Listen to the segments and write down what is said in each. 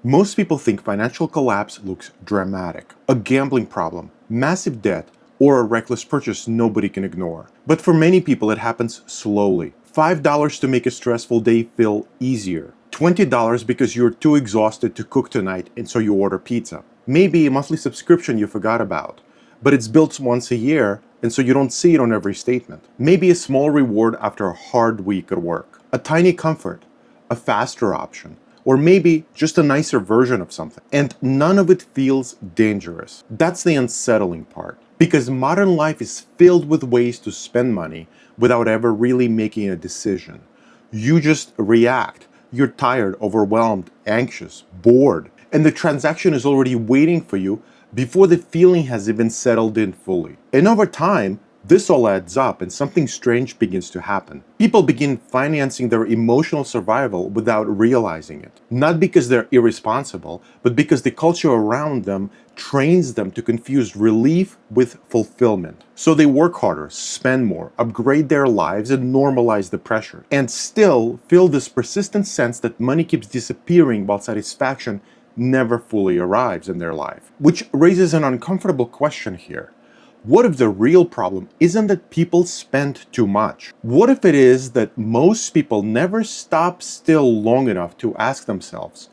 Most people think financial collapse looks dramatic, a gambling problem, massive debt, or a reckless purchase nobody can ignore. But for many people, it happens slowly. $5 to make a stressful day feel easier. $20 because you're too exhausted to cook tonight and so you order pizza. Maybe a monthly subscription you forgot about, but it's built once a year and so you don't see it on every statement. Maybe a small reward after a hard week at work. A tiny comfort, a faster option, or maybe just a nicer version of something. And none of it feels dangerous. That's the unsettling part. Because modern life is filled with ways to spend money without ever really making a decision. You just react. You're tired, overwhelmed, anxious, bored, and the transaction is already waiting for you before the feeling has even settled in fully. And over time, this all adds up and something strange begins to happen. People begin financing their emotional survival without realizing it. Not because they're irresponsible, but because the culture around them trains them to confuse relief with fulfillment. So they work harder, spend more, upgrade their lives, and normalize the pressure. And still feel this persistent sense that money keeps disappearing while satisfaction never fully arrives in their life. Which raises an uncomfortable question here. What if the real problem isn't that people spend too much? What if it is that most people never stop still long enough to ask themselves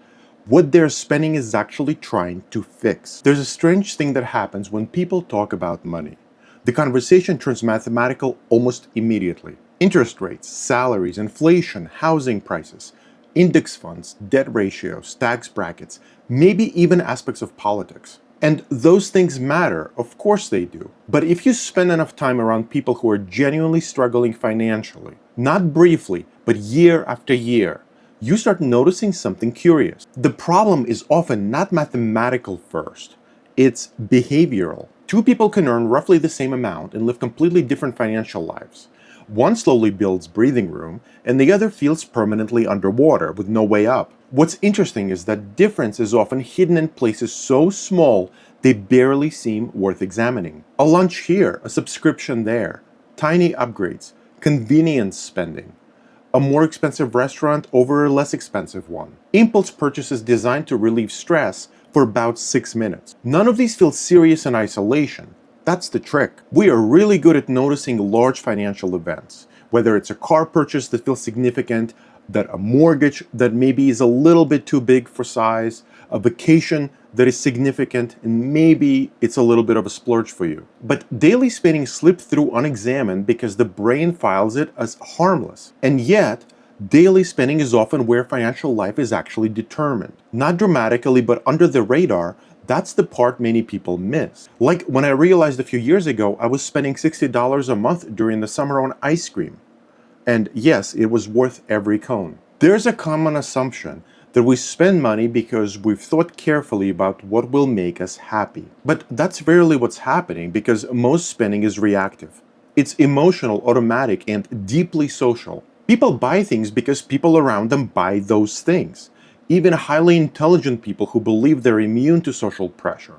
what their spending is actually trying to fix? There's a strange thing that happens when people talk about money. The conversation turns mathematical almost immediately. Interest rates, salaries, inflation, housing prices, index funds, debt ratios, tax brackets, maybe even aspects of politics. And those things matter, of course they do. But if you spend enough time around people who are genuinely struggling financially, not briefly, but year after year, you start noticing something curious. The problem is often not mathematical first, it's behavioral. Two people can earn roughly the same amount and live completely different financial lives. One slowly builds breathing room, and the other feels permanently underwater with no way up. What's interesting is that difference is often hidden in places so small they barely seem worth examining. A lunch here, a subscription there, tiny upgrades, convenience spending, a more expensive restaurant over a less expensive one, impulse purchases designed to relieve stress for about 6 minutes. None of these feel serious in isolation. That's the trick. We are really good at noticing large financial events, whether it's a car purchase that feels significant, that a mortgage that maybe is a little bit too big for size, a vacation that is significant, and maybe it's a little bit of a splurge for you. But daily spending slips through unexamined because the brain files it as harmless. And yet, daily spending is often where financial life is actually determined. Not dramatically, but under the radar. That's the part many people miss. Like when I realized a few years ago I was spending $60 a month during the summer on ice cream. And yes, it was worth every cone. There's a common assumption that we spend money because we've thought carefully about what will make us happy. But that's rarely what's happening because most spending is reactive. It's emotional, automatic, and deeply social. People buy things because people around them buy those things. Even highly intelligent people who believe they're immune to social pressure.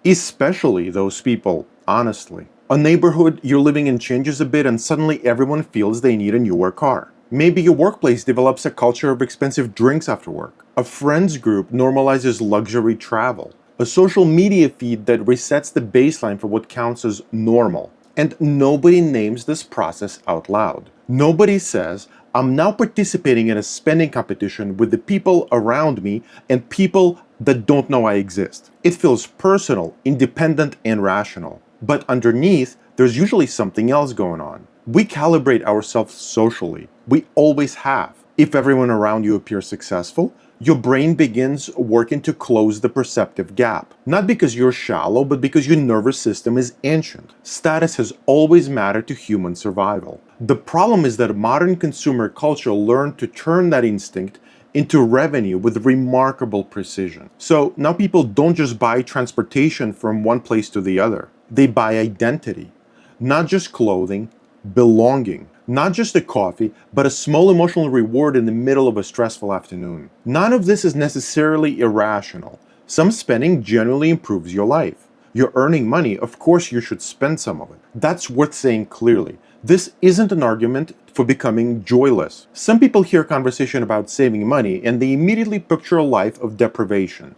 Especially those people, honestly. A neighborhood you're living in changes a bit and suddenly everyone feels they need a newer car. Maybe your workplace develops a culture of expensive drinks after work. A friends group normalizes luxury travel. A social media feed that resets the baseline for what counts as normal. And nobody names this process out loud. Nobody says, I'm now participating in a spending competition with the people around me and people that don't know I exist. It feels personal, independent, and rational. But underneath, there's usually something else going on. We calibrate ourselves socially. We always have. If everyone around you appears successful, your brain begins working to close the perceptive gap. Not because you're shallow, but because your nervous system is ancient. Status has always mattered to human survival. The problem is that modern consumer culture learned to turn that instinct into revenue with remarkable precision. So now people don't just buy transportation from one place to the other. They buy identity. Not just clothing, belonging. Not just a coffee, but a small emotional reward in the middle of a stressful afternoon. None of this is necessarily irrational. Some spending genuinely improves your life. You're earning money, of course you should spend some of it. That's worth saying clearly. This isn't an argument for becoming joyless. Some people hear conversation about saving money and they immediately picture a life of deprivation.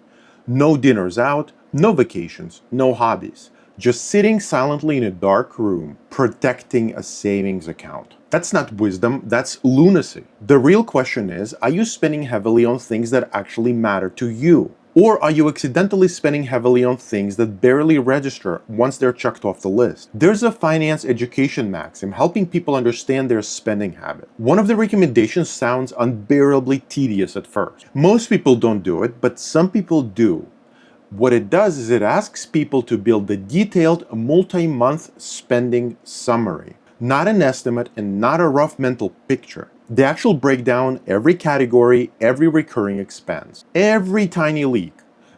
No dinners out, no vacations, no hobbies. Just sitting silently in a dark room, protecting a savings account. That's not wisdom, that's lunacy. The real question is, are you spending heavily on things that actually matter to you? Or are you accidentally spending heavily on things that barely register once they're checked off the list? There's a finance education maxim helping people understand their spending habit. One of the recommendations sounds unbearably tedious at first. Most people don't do it, but some people do. What it does is it asks people to build a detailed multi-month spending summary. Not an estimate and not a rough mental picture. The actual breakdown, every category, every recurring expense, every tiny leak.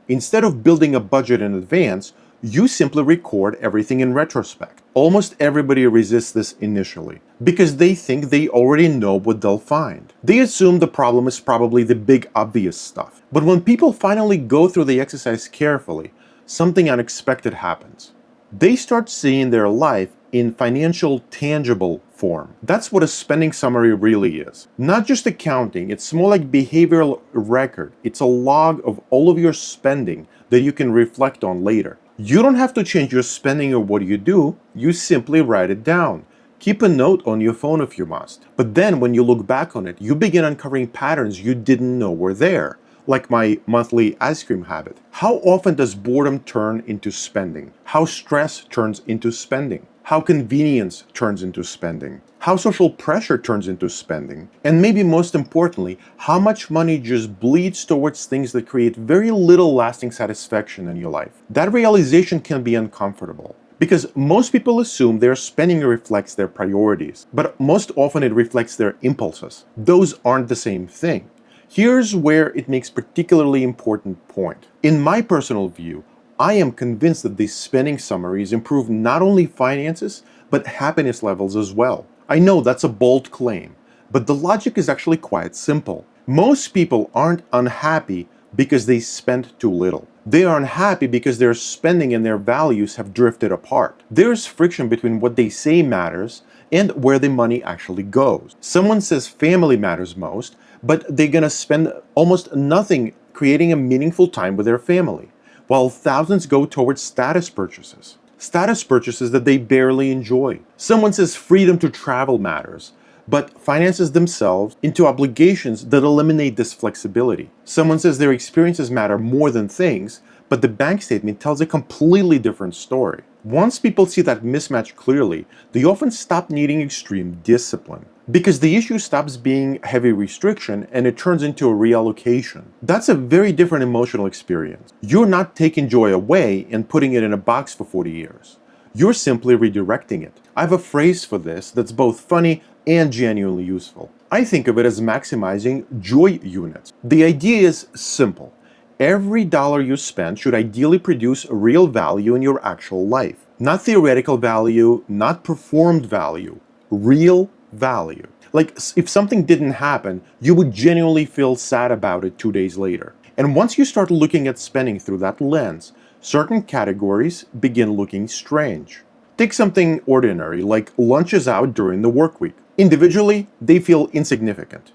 Instead of building a budget in advance, you simply record everything in retrospect. Almost everybody resists this initially because they think they already know what they'll find. They assume the problem is probably the big obvious stuff. But when people finally go through the exercise carefully, something unexpected happens. They start seeing their life in financial tangible form. That's what a spending summary really is. Not just accounting, it's more like behavioral record. It's a log of all of your spending that you can reflect on later. You don't have to change your spending or what you do, you simply write it down. Keep a note on your phone if you must. But then when you look back on it, you begin uncovering patterns you didn't know were there. Like my monthly ice cream habit. How often does boredom turn into spending? How stress turns into spending? How convenience turns into spending? How social pressure turns into spending? And maybe most importantly, how much money just bleeds towards things that create very little lasting satisfaction in your life? That realization can be uncomfortable. Because most people assume their spending reflects their priorities, but most often it reflects their impulses. Those aren't the same thing. Here's where it makes particularly important point. In my personal view, I am convinced that these spending summaries improve not only finances, but happiness levels as well. I know that's a bold claim, but the logic is actually quite simple. Most people aren't unhappy because they spend too little. They are unhappy because their spending and their values have drifted apart. There's friction between what they say matters and where the money actually goes. Someone says family matters most, but they're gonna spend almost nothing creating a meaningful time with their family, while thousands go towards status purchases. Status purchases that they barely enjoy. Someone says freedom to travel matters, but finances themselves into obligations that eliminate this flexibility. Someone says their experiences matter more than things, but the bank statement tells a completely different story. Once people see that mismatch clearly, they often stop needing extreme discipline. Because the issue stops being heavy restriction and it turns into a reallocation. That's a very different emotional experience. You're not taking joy away and putting it in a box for 40 years. You're simply redirecting it. I have a phrase for this that's both funny and genuinely useful. I think of it as maximizing joy units. The idea is simple. Every dollar you spend should ideally produce real value in your actual life. Not theoretical value, not performed value, real value. Like if something didn't happen, you would genuinely feel sad about it 2 days later. And once you start looking at spending through that lens, certain categories begin looking strange. Take something ordinary like lunches out during the work week. Individually, they feel insignificant.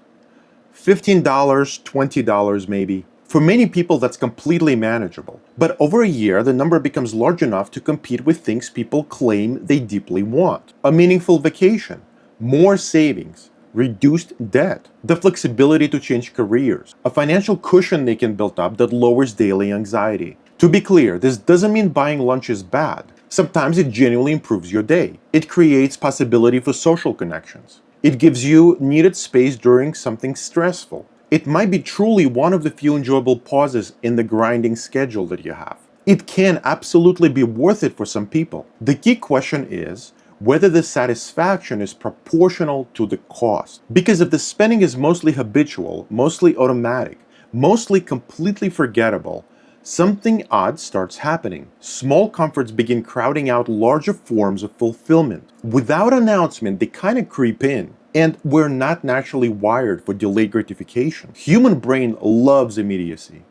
$15, $20 maybe. For many people, that's completely manageable. But over a year, the number becomes large enough to compete with things people claim they deeply want. A meaningful vacation, more savings, reduced debt, the flexibility to change careers, a financial cushion they can build up that lowers daily anxiety. To be clear, this doesn't mean buying lunch is bad. Sometimes it genuinely improves your day. It creates possibility for social connections. It gives you needed space during something stressful. It might be truly one of the few enjoyable pauses in the grinding schedule that you have. It can absolutely be worth it for some people. The key question is whether the satisfaction is proportional to the cost. Because if the spending is mostly habitual, mostly automatic, mostly completely forgettable, something odd starts happening. Small comforts begin crowding out larger forms of fulfillment. Without announcement, they kind of creep in. And we're not naturally wired for delayed gratification. Human brain loves immediacy.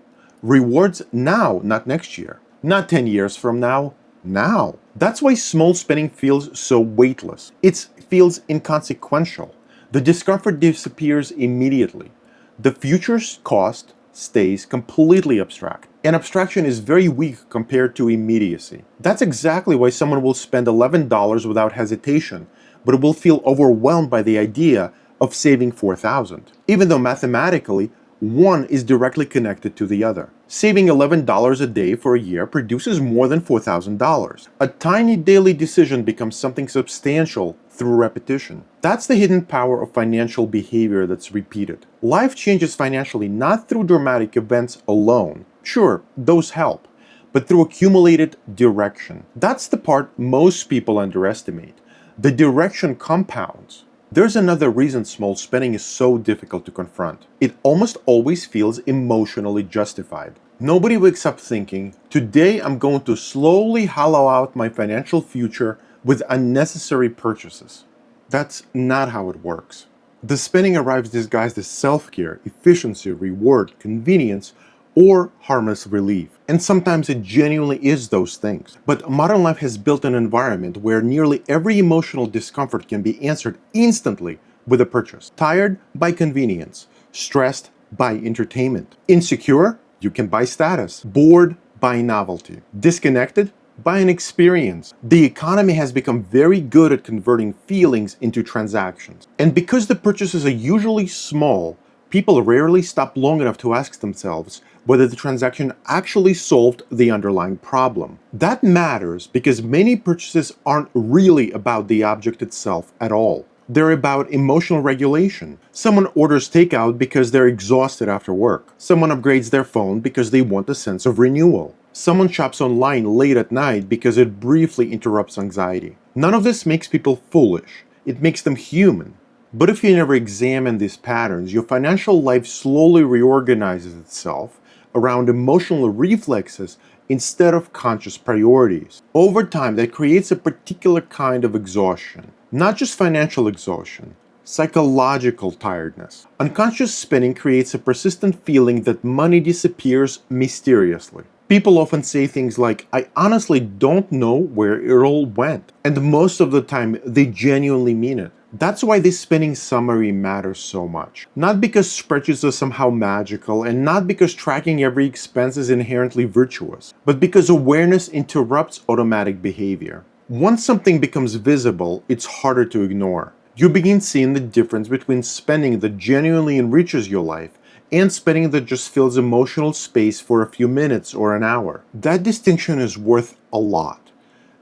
Rewards now, not next year. Not 10 years from now, now. That's why small spending feels so weightless. It feels inconsequential. The discomfort disappears immediately. The future's cost stays completely abstract. And abstraction is very weak compared to immediacy. That's exactly why someone will spend $11 without hesitation, but will feel overwhelmed by the idea of saving $4,000, even though mathematically, one is directly connected to the other. Saving $11 a day for a year produces more than $4,000. A tiny daily decision becomes something substantial through repetition. That's the hidden power of financial behavior that's repeated. Life changes financially not through dramatic events alone. Sure, those help, but through accumulated direction. That's the part most people underestimate. The direction compounds. There's another reason small spending is so difficult to confront. It almost always feels emotionally justified. Nobody wakes up thinking, today I'm going to slowly hollow out my financial future with unnecessary purchases. That's not how it works. The spending arrives disguised as self-care, efficiency, reward, convenience, or harmless relief. And sometimes it genuinely is those things. But modern life has built an environment where nearly every emotional discomfort can be answered instantly with a purchase. Tired? By convenience. Stressed? By entertainment. Insecure? You can buy status. Bored? By novelty. Disconnected? By an experience. The economy has become very good at converting feelings into transactions. And because the purchases are usually small, people rarely stop long enough to ask themselves whether the transaction actually solved the underlying problem. That matters because many purchases aren't really about the object itself at all. They're about emotional regulation. Someone orders takeout because they're exhausted after work. Someone upgrades their phone because they want a sense of renewal. Someone shops online late at night because it briefly interrupts anxiety. None of this makes people foolish. It makes them human. But if you never examine these patterns, your financial life slowly reorganizes itself around emotional reflexes instead of conscious priorities. Over time, that creates a particular kind of exhaustion. Not just financial exhaustion, psychological tiredness. Unconscious spending creates a persistent feeling that money disappears mysteriously. People often say things like, I honestly don't know where it all went. And most of the time, they genuinely mean it. That's why this spending summary matters so much. Not because spreadsheets are somehow magical, and not because tracking every expense is inherently virtuous, but because awareness interrupts automatic behavior. Once something becomes visible, it's harder to ignore. You begin seeing the difference between spending that genuinely enriches your life and spending that just fills emotional space for a few minutes or an hour. That distinction is worth a lot.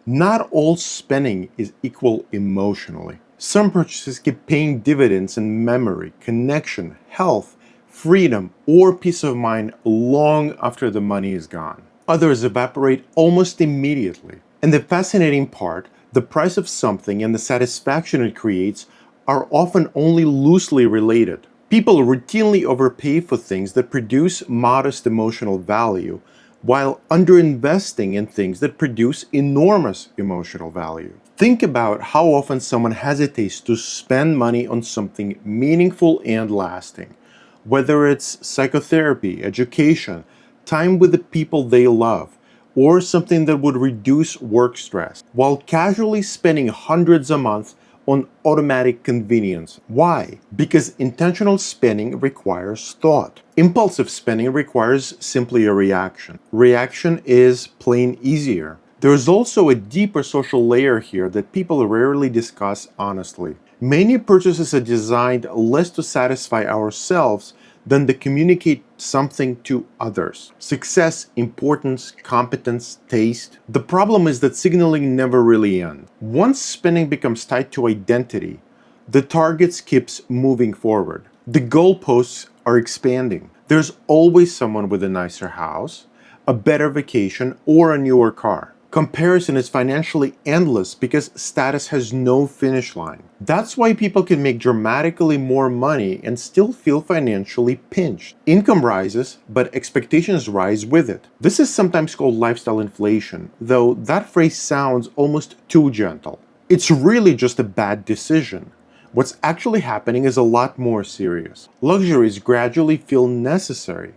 Not all spending is equal emotionally. Some purchases keep paying dividends in memory, connection, health, freedom, or peace of mind long after the money is gone. Others evaporate almost immediately. And the fascinating part, the price of something and the satisfaction it creates are often only loosely related. People routinely overpay for things that produce modest emotional value, while underinvesting in things that produce enormous emotional value. Think about how often someone hesitates to spend money on something meaningful and lasting, whether it's psychotherapy, education, time with the people they love, or something that would reduce work stress, while casually spending hundreds a month on automatic convenience. Why? Because intentional spending requires thought. Impulsive spending requires simply a reaction. Reaction is plain easier. There is also a deeper social layer here that people rarely discuss honestly. Many purchases are designed less to satisfy ourselves than to communicate something to others. Success, importance, competence, taste. The problem is that signaling never really ends. Once spending becomes tied to identity, the target keeps moving forward. The goalposts are expanding. There's always someone with a nicer house, a better vacation, or a newer car. Comparison is financially endless because status has no finish line. That's why people can make dramatically more money and still feel financially pinched. Income rises, but expectations rise with it. This is sometimes called lifestyle inflation, though that phrase sounds almost too gentle. It's really just a bad decision. What's actually happening is a lot more serious. Luxuries gradually feel necessary.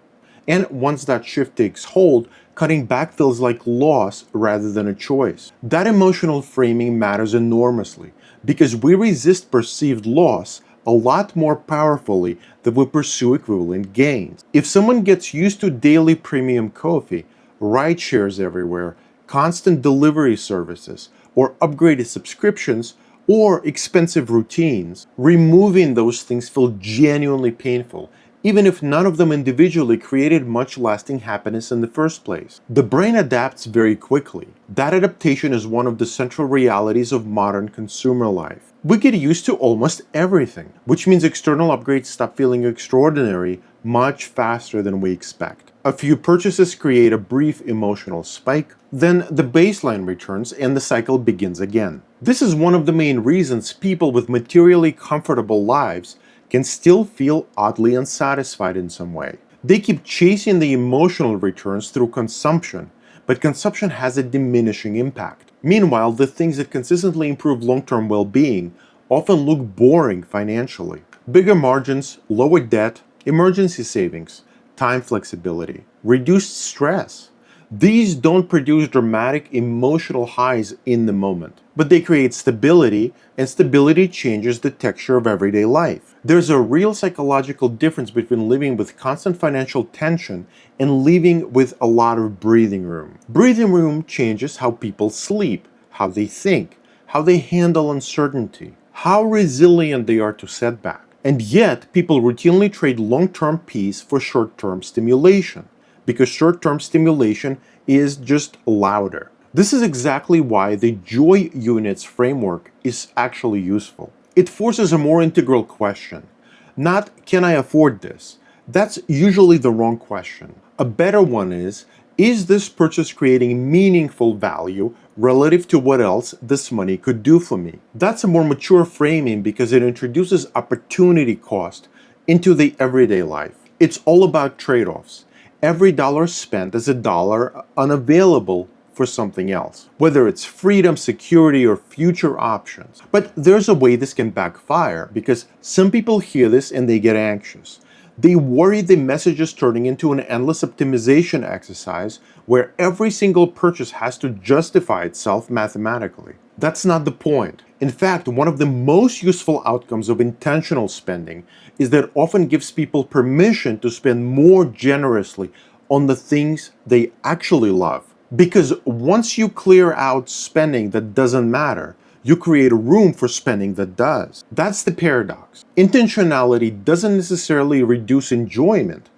And once that shift takes hold, cutting back feels like loss rather than a choice. That emotional framing matters enormously because we resist perceived loss a lot more powerfully than we pursue equivalent gains. If someone gets used to daily premium coffee, ride shares everywhere, constant delivery services, or upgraded subscriptions, or expensive routines, removing those things feels genuinely painful, even if none of them individually created much lasting happiness in the first place. The brain adapts very quickly. That adaptation is one of the central realities of modern consumer life. We get used to almost everything, which means external upgrades stop feeling extraordinary much faster than we expect. A few purchases create a brief emotional spike, then the baseline returns and the cycle begins again. This is one of the main reasons people with materially comfortable lives can still feel oddly unsatisfied in some way. They keep chasing the emotional returns through consumption, but consumption has a diminishing impact. Meanwhile, the things that consistently improve long-term well-being often look boring financially. Bigger margins, lower debt, emergency savings, time flexibility, reduced stress. These don't produce dramatic emotional highs in the moment, but they create stability, and stability changes the texture of everyday life. There's a real psychological difference between living with constant financial tension and living with a lot of breathing room. Breathing room changes how people sleep, how they think, how they handle uncertainty, how resilient they are to setback. And yet, people routinely trade long-term peace for short-term stimulation, because short-term stimulation is just louder. This is exactly why the joy units framework is actually useful. It forces a more integral question. Not, can I afford this? That's usually the wrong question. A better one is this purchase creating meaningful value relative to what else this money could do for me? That's a more mature framing because it introduces opportunity cost into the everyday life. It's all about trade-offs. Every dollar spent is a dollar unavailable for something else, whether it's freedom, security, or future options. But there's a way this can backfire because some people hear this and they get anxious. They worry the message is turning into an endless optimization exercise where every single purchase has to justify itself mathematically. That's not the point. In fact, one of the most useful outcomes of intentional spending is that it often gives people permission to spend more generously on the things they actually love. Because once you clear out spending that doesn't matter, you create a room for spending that does. That's the paradox. Intentionality doesn't necessarily reduce enjoyment.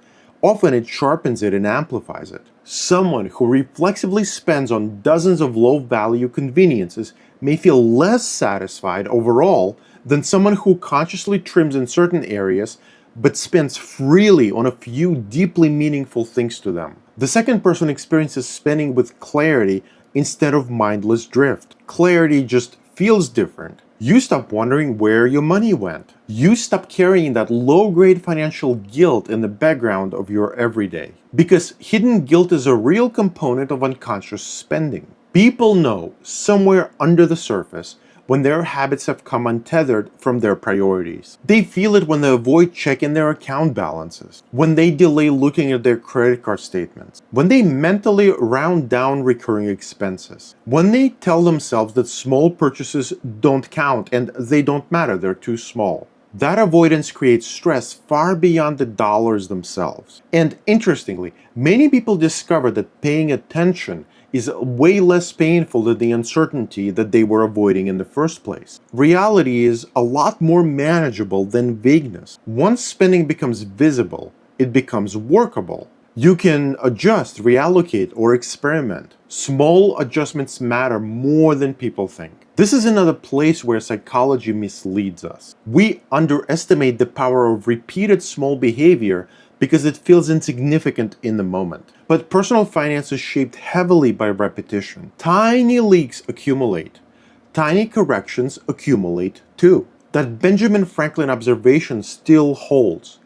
Often it sharpens it and amplifies it. Someone who reflexively spends on dozens of low-value conveniences may feel less satisfied overall than someone who consciously trims in certain areas but spends freely on a few deeply meaningful things to them. The second person experiences spending with clarity instead of mindless drift. Clarity just feels different. You stop wondering where your money went. You stop carrying that low-grade financial guilt in the background of your everyday. Because hidden guilt is a real component of unconscious spending. People know somewhere under the surface when their habits have come untethered from their priorities. They feel it when they avoid checking their account balances, when they delay looking at their credit card statements, when they mentally round down recurring expenses, when they tell themselves that small purchases don't count and they don't matter, they're too small. That avoidance creates stress far beyond the dollars themselves. And interestingly, many people discover that paying attention is way less painful than the uncertainty that they were avoiding in the first place. Reality is a lot more manageable than vagueness. Once spending becomes visible, it becomes workable. You can adjust, reallocate, or experiment. Small adjustments matter more than people think. This is another place where psychology misleads us. We underestimate the power of repeated small behavior because it feels insignificant in the moment. But personal finance is shaped heavily by repetition. Tiny leaks accumulate. Tiny corrections accumulate too. That Benjamin Franklin observation still holds.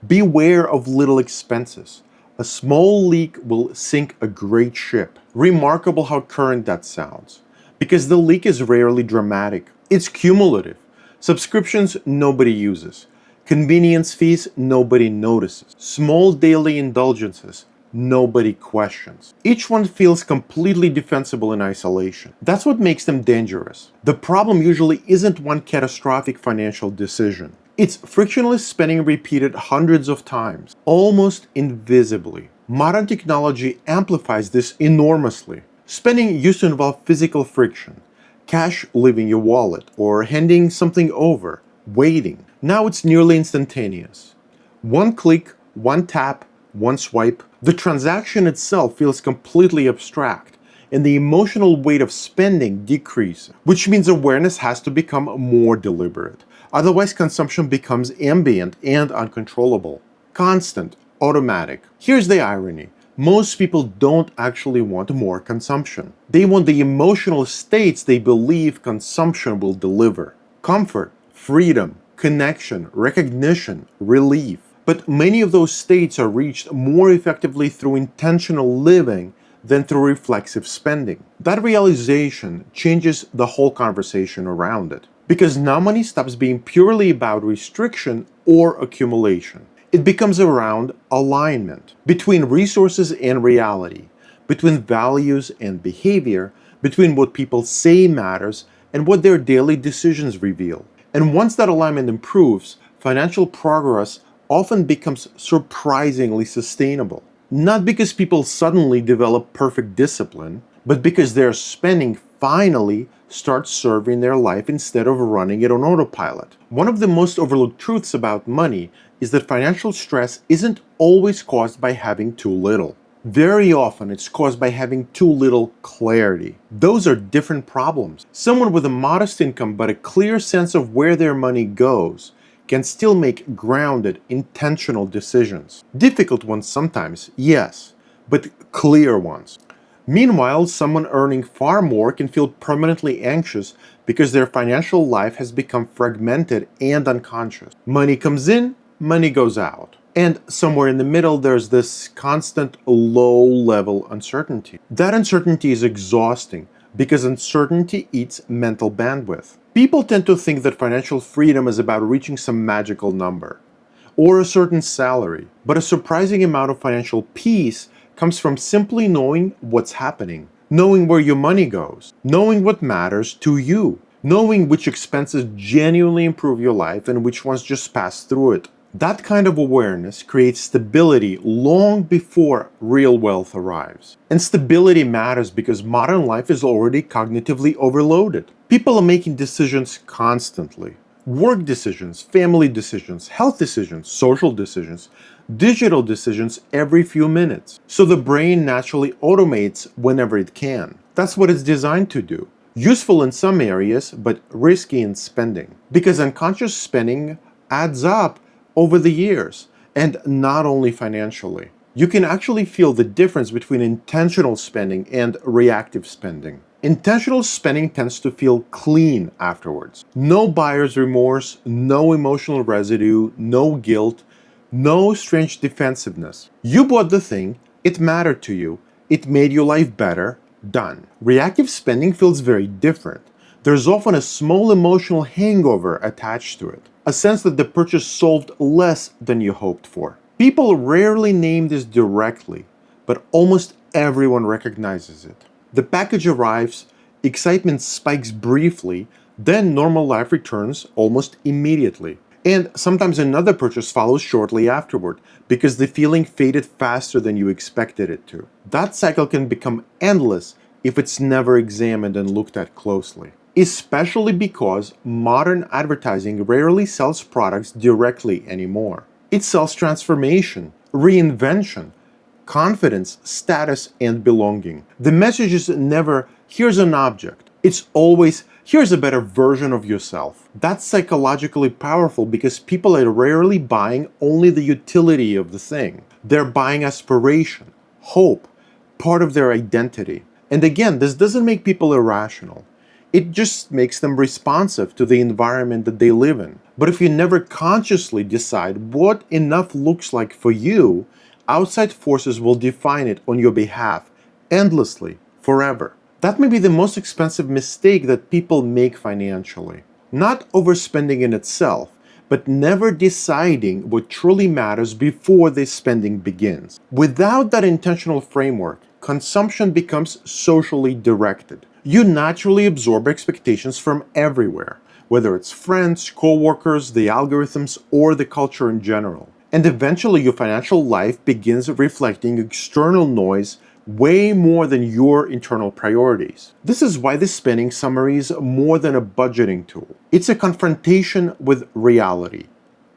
Beware of little expenses. A small leak will sink a great ship. Remarkable how current that sounds. Because the leak is rarely dramatic. It's cumulative. Subscriptions nobody uses. Convenience fees, nobody notices. Small daily indulgences, nobody questions. Each one feels completely defensible in isolation. That's what makes them dangerous. The problem usually isn't one catastrophic financial decision. It's frictionless spending repeated hundreds of times, almost invisibly. Modern technology amplifies this enormously. Spending used to involve physical friction, cash leaving your wallet, or handing something over, waiting. Now it's nearly instantaneous. One click, one tap, one swipe. The transaction itself feels completely abstract, and the emotional weight of spending decreases, which means awareness has to become more deliberate. Otherwise, consumption becomes ambient and uncontrollable. Constant, automatic. Here's the irony. Most people don't actually want more consumption. They want the emotional states they believe consumption will deliver. Comfort, freedom, connection, recognition, relief. But many of those states are reached more effectively through intentional living than through reflexive spending. That realization changes the whole conversation around it. Because now money stops being purely about restriction or accumulation. It becomes around alignment between resources and reality, between values and behavior, between what people say matters and what their daily decisions reveal. And once that alignment improves, financial progress often becomes surprisingly sustainable. Not because people suddenly develop perfect discipline, but because their spending finally starts serving their life instead of running it on autopilot. One of the most overlooked truths about money is that financial stress isn't always caused by having too little. Very often, it's caused by having too little clarity. Those are different problems. Someone with a modest income but a clear sense of where their money goes can still make grounded, intentional decisions. Difficult ones sometimes, yes, but clear ones. Meanwhile, someone earning far more can feel permanently anxious because their financial life has become fragmented and unconscious. Money comes in, money goes out. And somewhere in the middle, there's this constant low-level uncertainty. That uncertainty is exhausting because uncertainty eats mental bandwidth. People tend to think that financial freedom is about reaching some magical number or a certain salary, but a surprising amount of financial peace comes from simply knowing what's happening, knowing where your money goes, knowing what matters to you, knowing which expenses genuinely improve your life and which ones just pass through it. That kind of awareness creates stability long before real wealth arrives. And stability matters because modern life is already cognitively overloaded. People are making decisions constantly. Work decisions, family decisions, health decisions, social decisions, digital decisions every few minutes. So the brain naturally automates whenever it can. That's what it's designed to do. Useful in some areas, but risky in spending. Because unconscious spending adds up over the years, and not only financially. You can actually feel the difference between intentional spending and reactive spending. Intentional spending tends to feel clean afterwards. No buyer's remorse, no emotional residue, no guilt, no strange defensiveness. You bought the thing, it mattered to you, it made your life better, done. Reactive spending feels very different. There's often a small emotional hangover attached to it, a sense that the purchase solved less than you hoped for. People rarely name this directly, but almost everyone recognizes it. The package arrives, excitement spikes briefly, then normal life returns almost immediately. And sometimes another purchase follows shortly afterward because the feeling faded faster than you expected it to. That cycle can become endless if it's never examined and looked at closely. Especially because modern advertising rarely sells products directly anymore. It sells transformation, reinvention, confidence, status, and belonging. The message is never, here's an object. It's always, here's a better version of yourself. That's psychologically powerful because people are rarely buying only the utility of the thing. They're buying aspiration, hope, part of their identity. And again, this doesn't make people irrational. It just makes them responsive to the environment that they live in. But if you never consciously decide what enough looks like for you, outside forces will define it on your behalf, endlessly, forever. That may be the most expensive mistake that people make financially. Not overspending in itself, but never deciding what truly matters before the spending begins. Without that intentional framework, consumption becomes socially directed. You naturally absorb expectations from everywhere, whether it's friends, coworkers, the algorithms, or the culture in general. And eventually, your financial life begins reflecting external noise way more than your internal priorities. This is why this spending summary is more than a budgeting tool. It's a confrontation with reality,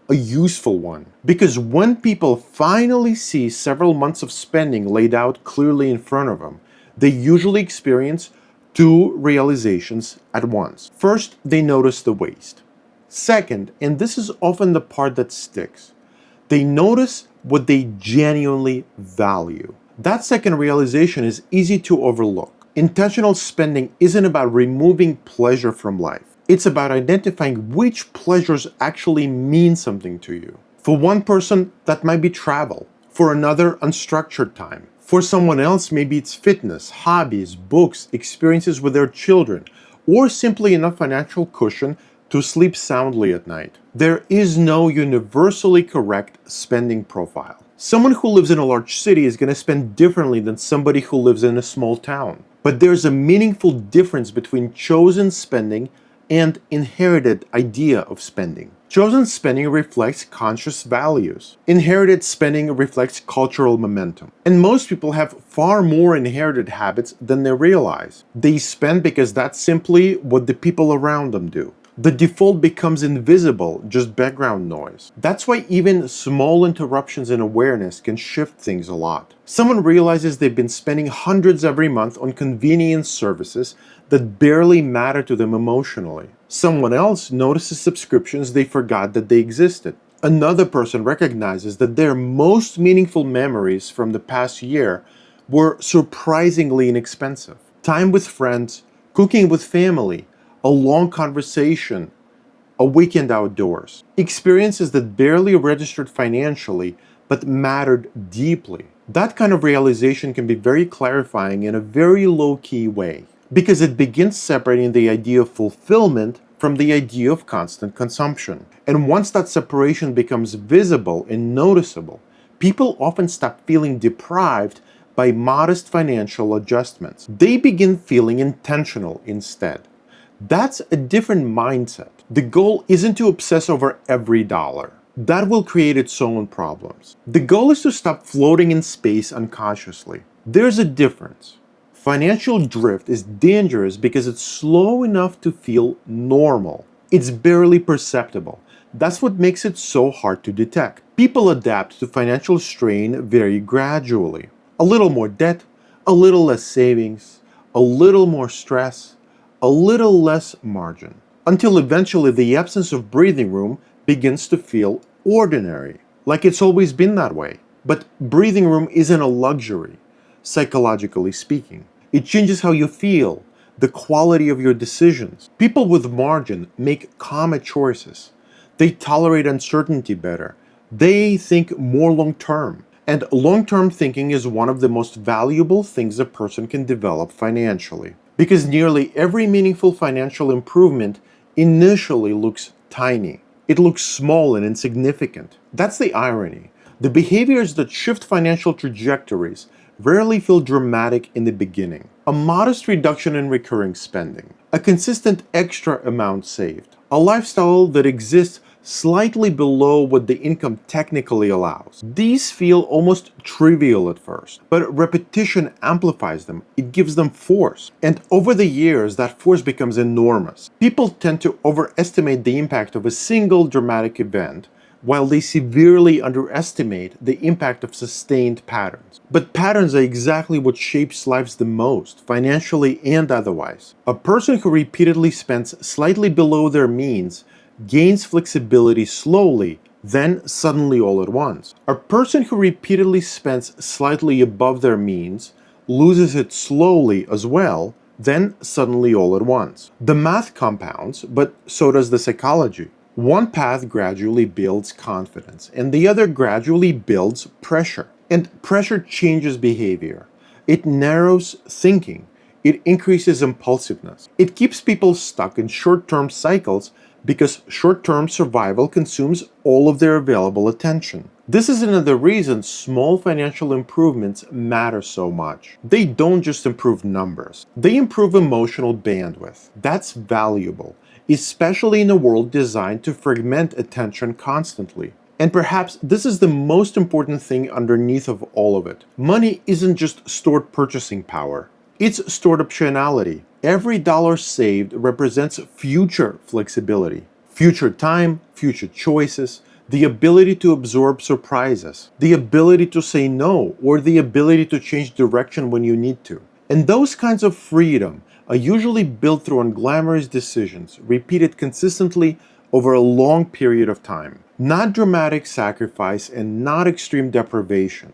a useful one. Because when people finally see several months of spending laid out clearly in front of them, they usually experience two realizations at once. First, they notice the waste. Second, and this is often the part that sticks, they notice what they genuinely value. That second realization is easy to overlook. Intentional spending isn't about removing pleasure from life. It's about identifying which pleasures actually mean something to you. For one person, that might be travel. For another, unstructured time. For someone else, maybe it's fitness, hobbies, books, experiences with their children, or simply enough financial cushion to sleep soundly at night. There is no universally correct spending profile. Someone who lives in a large city is going to spend differently than somebody who lives in a small town. But there's a meaningful difference between chosen spending and inherited idea of spending. Chosen spending reflects conscious values. Inherited spending reflects cultural momentum. And most people have far more inherited habits than they realize. They spend because that's simply what the people around them do. The default becomes invisible, just background noise. That's why even small interruptions in awareness can shift things a lot. Someone realizes they've been spending hundreds every month on convenience services that barely matter to them emotionally. Someone else notices subscriptions they forgot that they existed. Another person recognizes that their most meaningful memories from the past year were surprisingly inexpensive. Time with friends, cooking with family, a long conversation, a weekend outdoors. Experiences that barely registered financially but mattered deeply. That kind of realization can be very clarifying in a very low-key way, because it begins separating the idea of fulfillment from the idea of constant consumption. And once that separation becomes visible and noticeable, people often stop feeling deprived by modest financial adjustments. They begin feeling intentional instead. That's a different mindset. The goal isn't to obsess over every dollar. That will create its own problems. The goal is to stop floating in space unconsciously. There's a difference. Financial drift is dangerous because it's slow enough to feel normal. It's barely perceptible. That's what makes it so hard to detect. People adapt to financial strain very gradually. A little more debt, a little less savings, a little more stress, a little less margin, until eventually the absence of breathing room begins to feel ordinary, like it's always been that way. But breathing room isn't a luxury, psychologically speaking. It changes how you feel, the quality of your decisions. People with margin make calmer choices. They tolerate uncertainty better. They think more long term. And long-term thinking is one of the most valuable things a person can develop financially. Because nearly every meaningful financial improvement initially looks tiny. It looks small and insignificant. That's the irony. The behaviors that shift financial trajectories rarely feel dramatic in the beginning. A modest reduction in recurring spending, a consistent extra amount saved, a lifestyle that exists slightly below what the income technically allows. These feel almost trivial at first, but repetition amplifies them. It gives them force. And over the years, that force becomes enormous. People tend to overestimate the impact of a single dramatic event, while they severely underestimate the impact of sustained patterns. But patterns are exactly what shapes lives the most, financially and otherwise. A person who repeatedly spends slightly below their means gains flexibility slowly, then suddenly all at once. A person who repeatedly spends slightly above their means loses it slowly as well, then suddenly all at once. The math compounds, but so does the psychology. One path gradually builds confidence, and the other gradually builds pressure. And pressure changes behavior. It narrows thinking. It increases impulsiveness. It keeps people stuck in short-term cycles because short-term survival consumes all of their available attention. This is another reason small financial improvements matter so much. They don't just improve numbers, they improve emotional bandwidth. That's valuable, especially in a world designed to fragment attention constantly. And perhaps this is the most important thing underneath of all of it. Money isn't just stored purchasing power, it's stored optionality. Every dollar saved represents future flexibility, future time, future choices, the ability to absorb surprises, the ability to say no, or the ability to change direction when you need to. And those kinds of freedom are usually built through unglamorous decisions, repeated consistently over a long period of time. Not dramatic sacrifice and not extreme deprivation,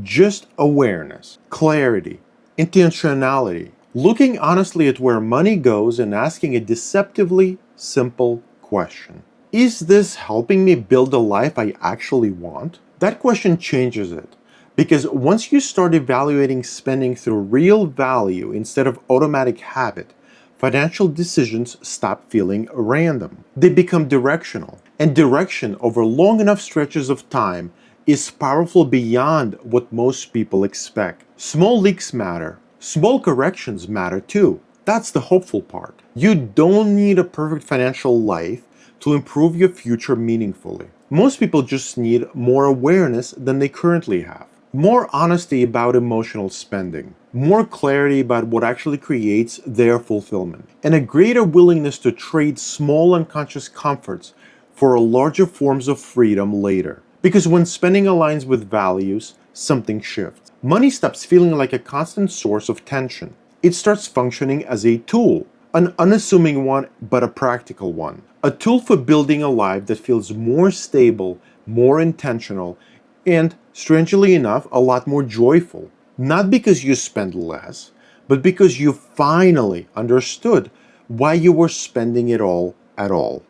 just awareness, clarity, intentionality, looking honestly at where money goes and asking a deceptively simple question. Is this helping me build the life I actually want? That question changes it. Because once you start evaluating spending through real value instead of automatic habit, financial decisions stop feeling random. They become directional. And direction over long enough stretches of time is powerful beyond what most people expect. Small leaks matter. Small corrections matter too. That's the hopeful part. You don't need a perfect financial life to improve your future meaningfully. Most people just need more awareness than they currently have. More honesty about emotional spending, more clarity about what actually creates their fulfillment, and a greater willingness to trade small unconscious comforts for larger forms of freedom later. Because when spending aligns with values, something shifts. Money stops feeling like a constant source of tension. It starts functioning as a tool, an unassuming one, but a practical one. A tool for building a life that feels more stable, more intentional, and, strangely enough, a lot more joyful. Not because you spend less, but because you finally understood why you were spending it all at all.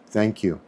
Thank you.